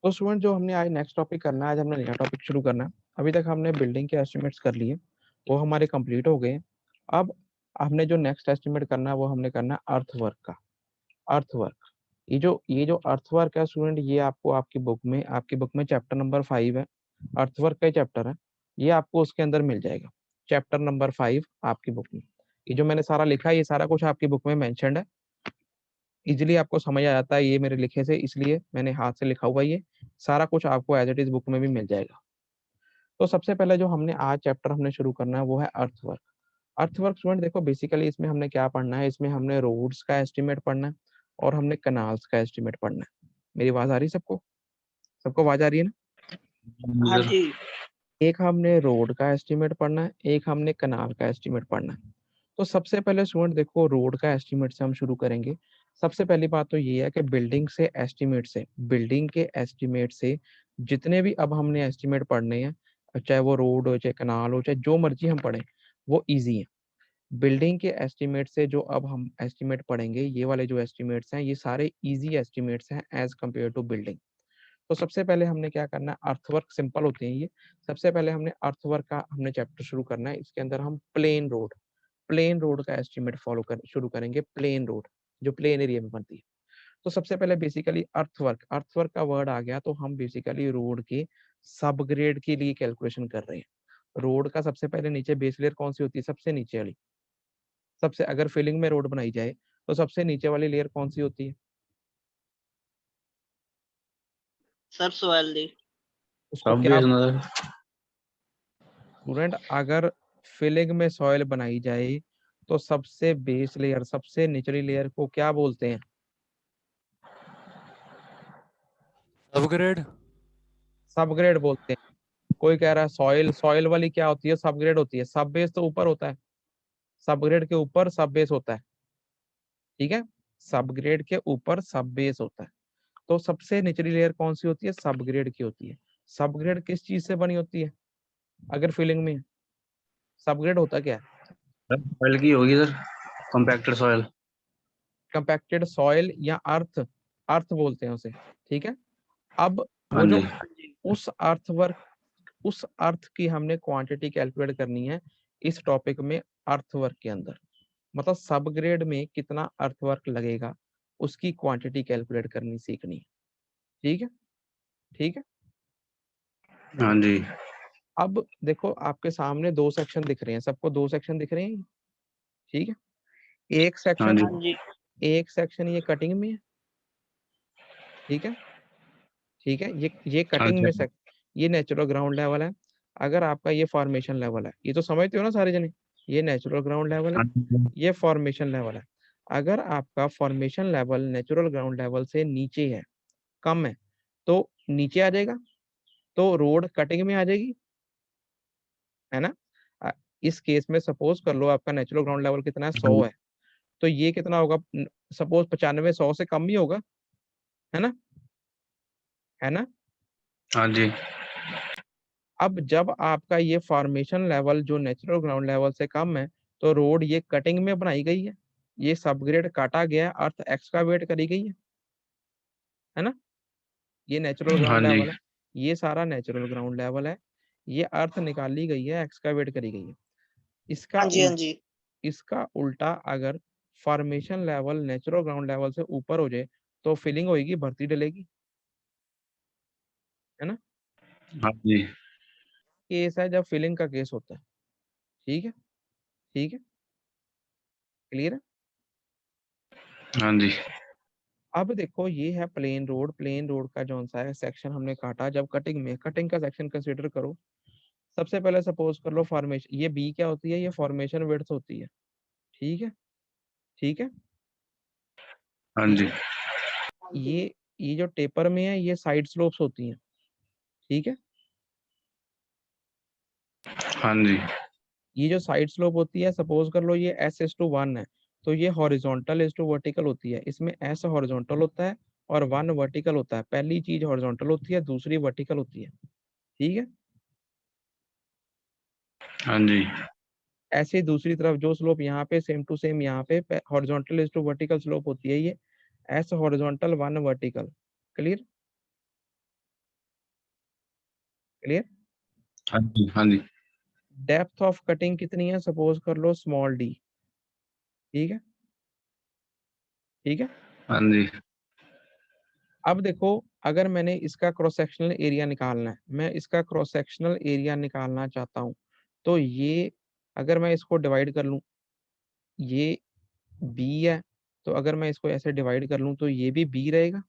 तो स्टूडेंट जो हमने आज नेक्स्ट टॉपिक करना है, आज हमने नया टॉपिक शुरू करना है। अभी तक हमने बिल्डिंग के एस्टिमेट्स कर लिए, वो हमारे कंप्लीट हो गए। अब हमने जो नेक्स्ट एस्टिमेट करना है वो हमने करना है अर्थवर्क का। अर्थवर्क, ये जो अर्थवर्क है स्टूडेंट, ये आपको आपकी बुक में चैप्टर नंबर 5 है, अर्थवर्क का चैप्टर है। ये आपको उसके अंदर मिल जाएगा, चैप्टर नंबर 5 आपकी बुक में। ये जो मैंने सारा लिखा है ये सारा कुछ आपकी बुक में मेंशन्ड है। इजिली आपको समझ आ जाता है ये मेरे लिखे से, इसलिए मैंने हाथ से लिखा हुआ है। ये सारा कुछ आपको एज इट इज बुक में भी मिल जाएगा। तो सबसे पहले जो हमने आज चैप्टर हमने शुरू करना है वो है अर्थवर्क। अर्थवर्क स्टूडेंट देखो, बेसिकली इसमें हमने क्या पढ़ना है, इसमें हमने रोड्स का एस्टिमेट पढ़ना है और हमने कनाल्स का एस्टिमेट पढ़ना है। मेरी आवाज आ रही है सबको? सबको आवाज आ रही है ना? हाँ सर जी। एक हमने रोड का एस्टिमेट पढ़ना है, एक हमने कनाल का एस्टिमेट पढ़ना है। तो सबसे पहले स्टूडेंट देखो, रोड का एस्टिमेट से हम शुरू करेंगे। सबसे पहली बात तो ये है कि बिल्डिंग के एस्टिमेट से जितने भी अब हमने एस्टिमेट पढ़ने हैं, चाहे वो रोड हो, चाहे कनाल हो, चाहे जो मर्जी हम पढ़ें, वो इजी है। बिल्डिंग के एस्टिमेट से जो अब हम एस्टिमेट पढ़ेंगे, ये वाले जो एस्टिमेट्स हैं ये सारे इजी एस्टिमेट्स हैं एज कम्पेयर टू बिल्डिंग। तो सबसे पहले हमने क्या करना है, अर्थवर्क सिंपल होते हैं ये। सबसे पहले हमने अर्थवर्क का हमने चैप्टर शुरू करना है। इसके अंदर हम प्लेन रोड का एस्टिमेट शुरू करेंगे। प्लेन रोड जो प्लेन एरिया में बनती है। तो सबसे पहले बेसिकली अर्थवर्क का वर्ड आ गया तो हम बेसिकली रोड के सब ग्रेड के लिए कैलकुलेशन कर रहे हैं। रोड का सबसे पहले नीचे बेस लेयर कौन सी होती है? सबसे नीचे वाली। सबसे अगर फिलिंग में रोड बनाई जाए तो सबसे नीचे वाली लेयर कौन सी होती है? सर सॉइल दी। उसको सब क्या बेस बोलते नजर। हैं स्टूडेंट? अगर फिलिंग में सॉइल बनाई जाए तो सबसे बेस लेयर, सबसे निचली लेयर को क्या बोलते हैं? अपग्रेड। सबग्रेड बोलते हैं। कोई कह रहा है सॉइल सॉइल वाली क्या होती है? सबग्रेड होती है। सब बेस तो ऊपर होता है, सबग्रेड के ऊपर सब बेस होता है। ठीक है, सबग्रेड के ऊपर सब बेस होता है। तो सबसे निचली लेयर कौन सी होती है? सबग्रेड की होती है। सबग्रेड किस चीज से बनी होती है अगर फिलिंग में? सबग्रेड होता क्या है? सॉइल की होगी sir, compacted soil. Compacted soil या अर्थ, अर्थ बोलते हैं उसे। ठीक है। अब हाँ वो जो जी। उस अर्थवर्क, उस अर्थ की हमने क्वांटिटी कैलकुलेट करनी है इस टॉपिक में, अर्थवर्क के अंदर। मतलब सब ग्रेड में कितना अर्थवर्क लगेगा उसकी क्वांटिटी कैलकुलेट करनी सीखनी है। ठीक है, ठीक है। हाँ जी। अब देखो आपके सामने दो सेक्शन दिख रहे हैं, सबको दो सेक्शन दिख रहे हैं। ठीक है। एक हाँ सेक्शन, जी। हाँ जी। एक सेक्शन ये कटिंग में है। ठीक है, ठीक है। ये हाँ कटिंग जी। में ये नेचुरल ग्राउंड लेवल है। अगर आपका ये फॉर्मेशन लेवल है, ये तो समझते हो ना सारे जने, ये नेचुरल ग्राउंड लेवल है, हाँ जी। ये फॉर्मेशन लेवल है। अगर आपका formation level natural ground level से नीचे है, कम है, तो नीचे आ जाएगा, तो रोड कटिंग में आ जाएगी, है ना। अ, इस केस में सपोज कर लो आपका नेचुरल ग्राउंड लेवल कितना है? 100 है। तो ये कितना होगा? सपोज 95, 100 से कम ही होगा, है ना, है ना। हाँ जी। अब जब आपका ये फॉर्मेशन लेवल जो नेचुरल ग्राउंड लेवल से कम है, तो रोड ये कटिंग में बनाई गई है, ये सबग्रेड काटा गया है, अर्थ एक्सकावेट करी गई है ना। ये नेचुरल हाँ ग्राउंड जी। लेवल है, ये सारा नेचुरल ग्राउंड लेवल है। ये अर्थ निकाली गई है, एक्सकावेट करी गई है। इसका हाँ जी। हाँ उल्टा, जी। इसका उल्टा अगर formation level natural ground level से ऊपर हो जाए तो फिलिंग होगी, भर्ती डलेगी, है ना। हाँ जी। केस है जब फिलिंग का केस होता है। ठीक है, ठीक है, क्लियर है। हाँ जी। अब देखो ये है प्लेन रोड का जो सा है सेक्शन हमने काटा। जब कटिंग में, कटिंग का सेक्शन कंसीडर करो। सबसे पहले सपोज कर लो फॉर्मेशन, ये बी क्या होती है? ये फॉर्मेशन विड्थ होती है। ठीक है, ठीक है, हाँ ठीक जी। है। ये जो टेपर में है ये साइड स्लोप्स होती हैं। ठीक है, हाँ जी। ये जो साइड स्लोप होती है, सपोज कर लो ये S:1 है, तो ये हॉरिजॉन्टल इज टू वर्टिकल होती है। इसमें S हॉरिजॉन्टल होता है और 1 वर्टिकल होता है। पहली चीज हॉरिजॉन्टल होती है, दूसरी वर्टिकल होती है। ठीक है। हाँ जी। ऐसे ही दूसरी तरफ जो स्लोप यहाँ पे सेम टू सेम यहाँ पे horizontal is to vertical slope होती है, ये S horizontal 1 vertical. Clear. Clear. हाँ जी, हाँ जी, डेप्थ ऑफ कटिंग कितनी है, सपोज कर लो स्मॉल डी, ठीक है, ठीक है। हाँ जी, अब देखो, अगर मैंने इसका क्रॉस सेक्शनल एरिया निकालना है, मैं इसका क्रॉस सेक्शनल एरिया निकालना चाहता हूँ, तो ये अगर मैं इसको डिवाइड कर लूँ, ये बी है, तो अगर मैं इसको ऐसे डिवाइड कर लूँ तो ये भी बी रहेगा।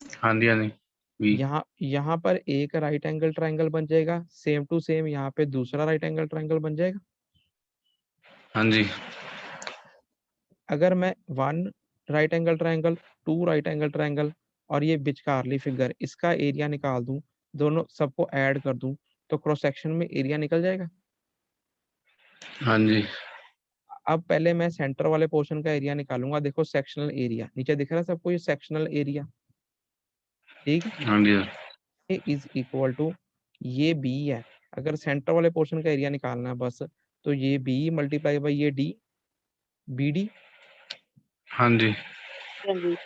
हाँ जी, हाँ जी, भी, यहाँ पर एक राइट एंगल ट्राइंगल बन जाएगा, सेम टू सेम यहाँ पे दूसरा राइट एंगल ट्राइंगल बन जाएगा। हाँ जी, अगर मैं one right angle triangle, two right angle triangle और ये बिचकारली फिगर, इसका एरिया निकाल दूं, दोनों सबको ऐड कर दूं, तो क्रॉस सेक्शन में एरिया निकल जाएगा। हाँ जी, अब पहले मैं सेंटर वाले पोर्शन का एरिया निकालूंगा। देखो सेक्शनल एरिया नीचे दिख रहा है सबको, ये सेक्शनल एरिया, ठीक है। हाँ जी, ए इज इक्वल टू, ये बी है, अगर सेंटर वाले पोर्शन का एरिया निकालना है बस, तो ये बी मल्टीप्लाई बाई ये डी, बी डी, हाँ जी, हाँ जी,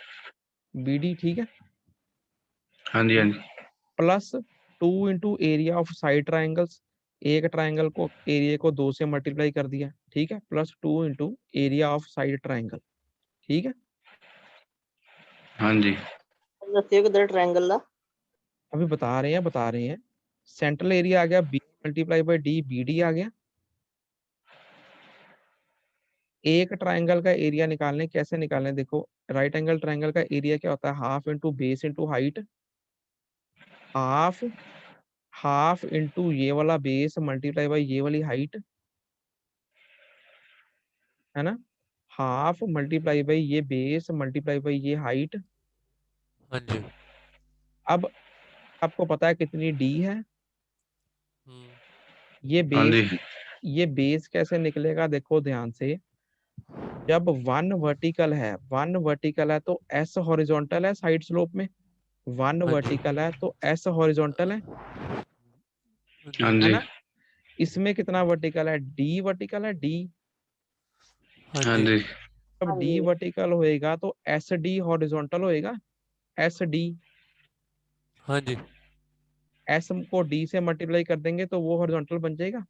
बी डी, ठीक है, हाँ जी, हाँ जी, plus 2 area of side triangles, एक ट्राइंगल को एरिया को 2 से मल्टीप्लाई कर दिया, ठीक है, plus 2 area of side triangle, ठीक है। हाँ जी, ਦੱਸਿਓ ਕਿੱਧਰ ट्रायंगल ਦਾ। अभी बता रहे हैं, सेंट्रल एरिया आ गया b multiply by d, b d आ गया। एक ट्राइंगल का एरिया निकालने, कैसे निकालने, देखो राइट एंगल ट्राइंगल का एरिया क्या होता है, half into base into height, half half into ये वाला बेस मल्टीप्लाई बाई ये वाली हाइट, है ना, हाफ मल्टीप्लाई बाई ये बेस मल्टीप्लाई बाई ये हाइट। हाँ जी। अब आपको पता है कितनी डी है, हम्म, ये हाँ बेस जी, की, ये बेस कैसे निकलेगा, देखो ध्यान से, जब वन वर्टिकल है तो एस हॉरिजॉन्टल है साइड स्लोप में, वन हाँ जी, वर्टिकल है तो एस हॉरिजॉन्टल हाँ हाँ जी, है जी, ना। इसमें कितना वर्टिकल है, डी वर्टिकल है, डी। हाँ हाँ जी, जी, जब हाँ डी जी, वर्टिकल होएगा तो एस डी हॉरिजॉन्टल होएगा, एस डी, हाँ जी, एस को डी से मल्टीप्लाई कर देंगे तो वो हॉरिजॉन्टल बन जाएगा,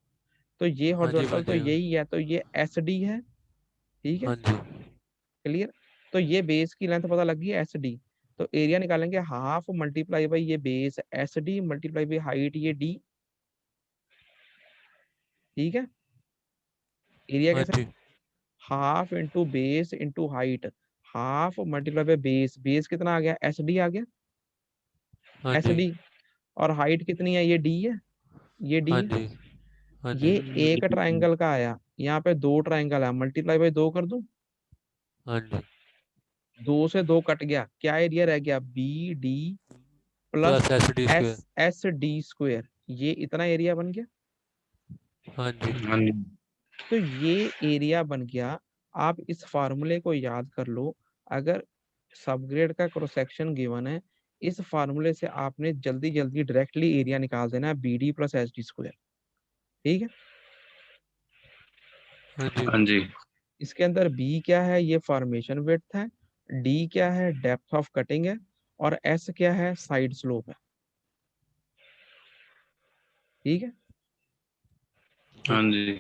तो ये हाँ जी, हॉरिजॉन्टल बन तो जाएगा। यही है, तो ये एस डी है, ठीक है, हाँ जी, क्लियर। तो ये बेस की लेंथ पता लग गई एस डी, तो एरिया निकालेंगे हाफ मल्टीप्लाई बाई ये base s d multiply by height ये डी, ठीक है। एरिया हाँ कैसे, जी, half into base into height, half multiply by base, base कितना आ गया, एस डी आ गया, हाँ एस जी, डी, और हाइट कितनी है, ये डी है, ये डी हाँ है। जी, हाँ ये जी, एक ट्राइंगल का आया, यहाँ पे दो ट्राइंगल है, मल्टीप्लाई बाई दो कर दूं, हाँ जी, दो से दो कट गया, क्या एरिया रह गया, B D plus plus S D S square. S D square, ये इतना एरिया बन गया। हाँ जी, हाँ जी, तो ये एरिया बन गया। आप इस फार्मूले को याद कर लो, अगर सबग्रेड का क्रॉस सेक्शन गिवन है, इस फार्मूले से आपने जल्दी जल्दी डायरेक्टली एरिया निकाल देना है, B D plus H D square, ठीक है। हाँ जी, हाँ जी, इसके अंदर बी क्या है, ये फॉर्मेशन विड्थ है, डी क्या है, डेप्थ ऑफ कटिंग है, और एस क्या है, साइड स्लोप है, ठीक है। हाँ जी,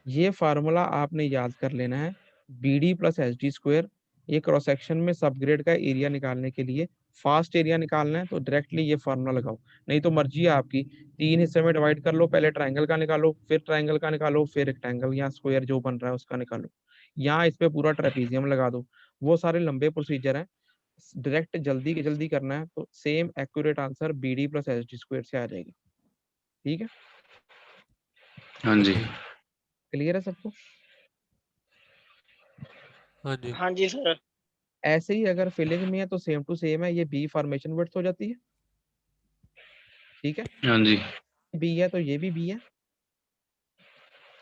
ये फार्मूला आपने याद कर लेना है, B D plus H D square. ये क्रॉस सेक्शन में सबग्रेड का एरिया निकालने के लिए, फास्ट एरिया निकालना है तो डायरेक्टली ये फार्मूला लगाओ, नहीं तो मर्जी है आपकी, तीन हिस्से में डिवाइड कर लो, पहले ट्राइंगल का निकालो, फिर ट्राइंगल का निकालो, फिर रेक्टेंगल या स्क्वायर जो बन रहा है उसका निकालो, यहाँ इस पे पूरा ट्रेपीजियम लगा दो। वो सारे लंबे प्रोसीजर है, डायरेक्ट जल्दी के जल्दी करना है तो same accurate answer B D plus H D square से आ जाएगा, ठीक है। हाँ हाँ जी, जी, क्लियर है सबको। हाँ जी, हाँ जी सर। ऐसे ही अगर फिलिंग में है तो सेम टू सेम है, ये बी फॉर्मेशन विड्थ हो जाती है, ठीक है। हाँ जी, बी है तो ये भी बी है,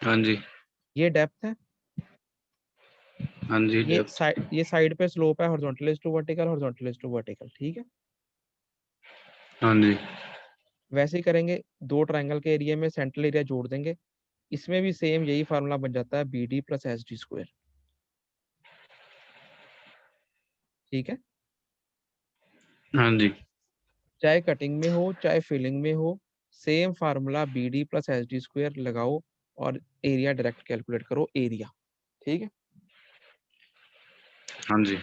हाँ जी, ये डेप्थ है, हाँ जी, डेप्थ, ये साइड पे स्लोप है, horizontal is to vertical, horizontal is to vertical, ठीक है। हाँ जी, वैसे ही करेंगे, दो ट्राइंगल के एरिया में सेंट्रल एरिया जोड़ देंगे, इसमें भी सेम यही फार्मूला बन जाता है, B D plus H D square, ठीक है। हाँ जी, चाहे कटिंग में हो चाहे फिलिंग में हो, same formula BD plus HD square लगाओ और एरिया डायरेक्ट कैलकुलेट करो एरिया। ठीक है, हाँ जी।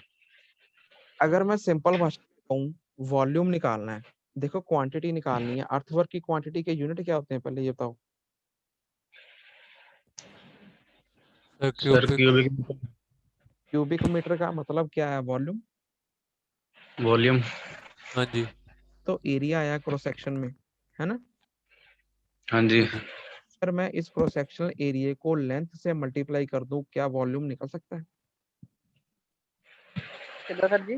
अगर मैं सिंपल भाषा में कहूँ वॉल्यूम निकालना है, देखो क्वांटिटी निकालनी है। अर्थवर्क की क्वांटिटी के यूनिट क्या होते हैं पहले ये बताओ। Sir sir cubic cubic metre का मतलब क्या है, वॉल्यूम। वॉल्यूम। हाँ जी तो एरिया आया क्रॉस सेक्शन में, है ना। हाँ जी। हाँ जी अगर मैं इस क्रॉस सेक्शनल एरिया को लेंथ से मल्टीप्लाई कर दूं, क्या वॉल्यूम निकल सकता है। कितना सर जी?